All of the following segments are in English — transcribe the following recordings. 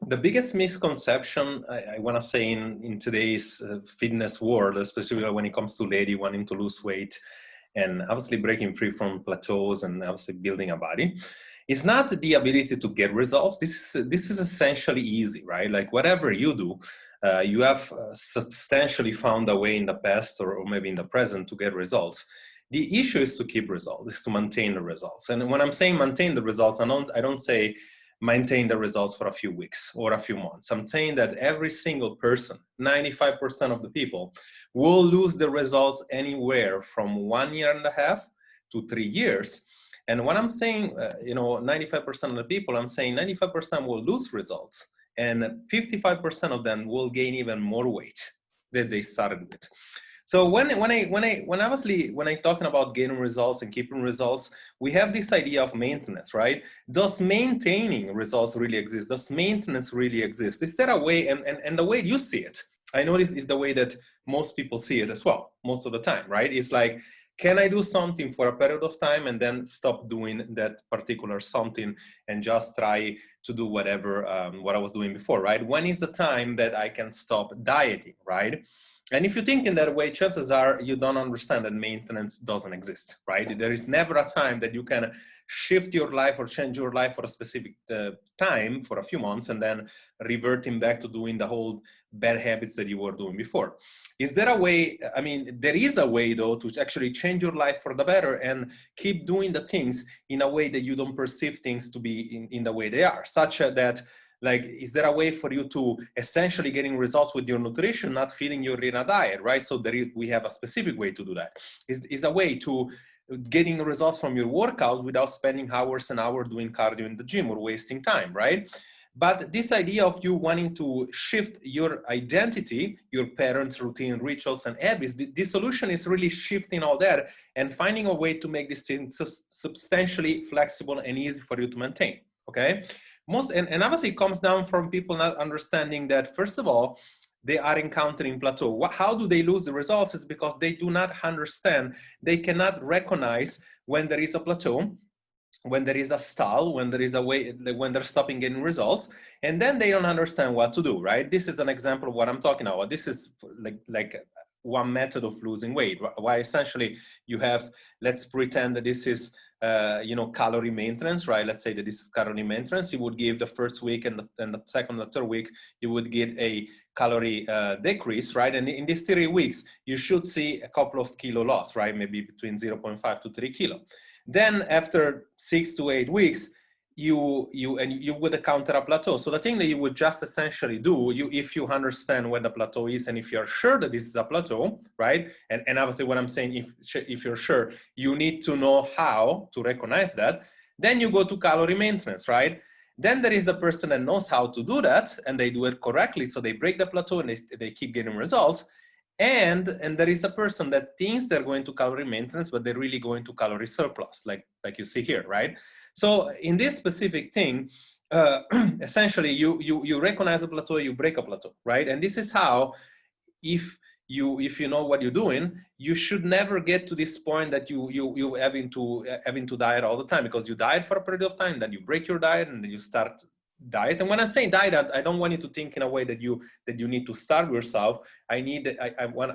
The biggest misconception I want to say in today's fitness world, specifically when it comes to lady wanting to lose weight and obviously breaking free from plateaus and obviously building a body, is not the ability to get results. This is essentially easy, right? Like whatever you do, you have substantially found a way in the past or maybe in the present to get results. The issue is to keep results, is to maintain the results. And when I'm saying maintain the results, I don't say maintain the results for a few weeks or a few months. I'm saying that every single person, 95% of the people, will lose the results anywhere from 1.5 years to 3 years. And when I'm saying, 95% of the people, I'm saying 95% will lose results and 55% of them will gain even more weight than they started with. So when I talking about gaining results and keeping results, we have this idea of maintenance, right? Does maintaining results really exist? Does maintenance really exist? Is there a way, and the way you see it, I know this is the way that most people see it as well, most of the time, right? It's like, can I do something for a period of time and then stop doing that particular something and just try to do whatever, what I was doing before, right? When is the time that I can stop dieting, right? And if you think in that way, chances are you don't understand that maintenance doesn't exist, right? There is never a time that you can shift your life or change your life for a specific time for a few months and then reverting back to doing the whole bad habits that you were doing before. Is there a way? I mean, there is a way though to actually change your life for the better and keep doing the things in a way that you don't perceive things to be in the way they are, such that, like, is there a way for you to essentially getting results with your nutrition, not feeling you're in a diet, right? So we have a specific way to do that. Is a way to getting results from your workout without spending hours and hours doing cardio in the gym or wasting time, right? But this idea of you wanting to shift your identity, your parents' routine, rituals, and habits, the solution is really shifting all that and finding a way to make this thing substantially flexible and easy for you to maintain, okay? And obviously it comes down from people not understanding that, first of all, they are encountering plateau. How do they lose the results? Is because they do not understand, they cannot recognize when there is a plateau, when there is a stall, when there is a way, when they're stopping getting results, and then they don't understand what to do, right? This is an example of what I'm talking about. This is like one method of losing weight, why essentially you have, let's pretend that this is calorie maintenance, right? Let's say that this is calorie maintenance. You would give the first week and the second and the third week, you would get a calorie decrease, right? And in these 3 weeks, you should see a couple of kilo loss, right? Maybe between 0.5 to 3 kilo. Then after 6 to 8 weeks, you would encounter a plateau. So the thing that you would just essentially do, if you understand where the plateau is and if you're sure that this is a plateau, right? And obviously what I'm saying, if you're sure, you need to know how to recognize that. Then you go to calorie maintenance, right? Then there is the person that knows how to do that and they do it correctly. So they break the plateau and they keep getting results. And there is a person that thinks they're going to calorie maintenance, but they're really going to calorie surplus, like you see here, right? So in this specific thing, essentially you recognize a plateau, you break a plateau, right? And this is how, if you know what you're doing, you should never get to this point that you having to diet all the time, because you diet for a period of time, then you break your diet and then you start diet. And when I'm saying diet, I don't want you to think in a way that you need to starve yourself. I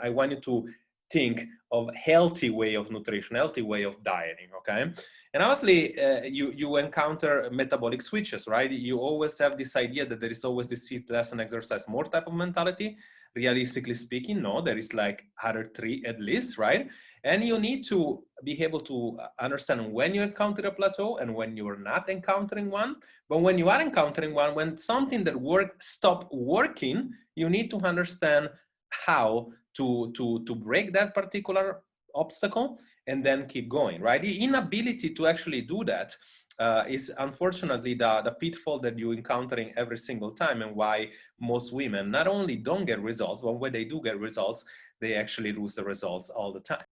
want you to think of healthy way of nutrition, healthy way of dieting, okay? And obviously, you encounter metabolic switches, right? You always have this idea that there is always this eat less and exercise more type of mentality. Realistically speaking, no, there is like other 3 at least, right? And you need to be able to understand when you encounter a plateau and when you're not encountering one. But when you are encountering one, when something that stop working, you need to understand how to break that particular obstacle and then keep going, right? The inability to actually do that is unfortunately the pitfall that you're encountering every single time, and why most women not only don't get results, but when they do get results, they actually lose the results all the time.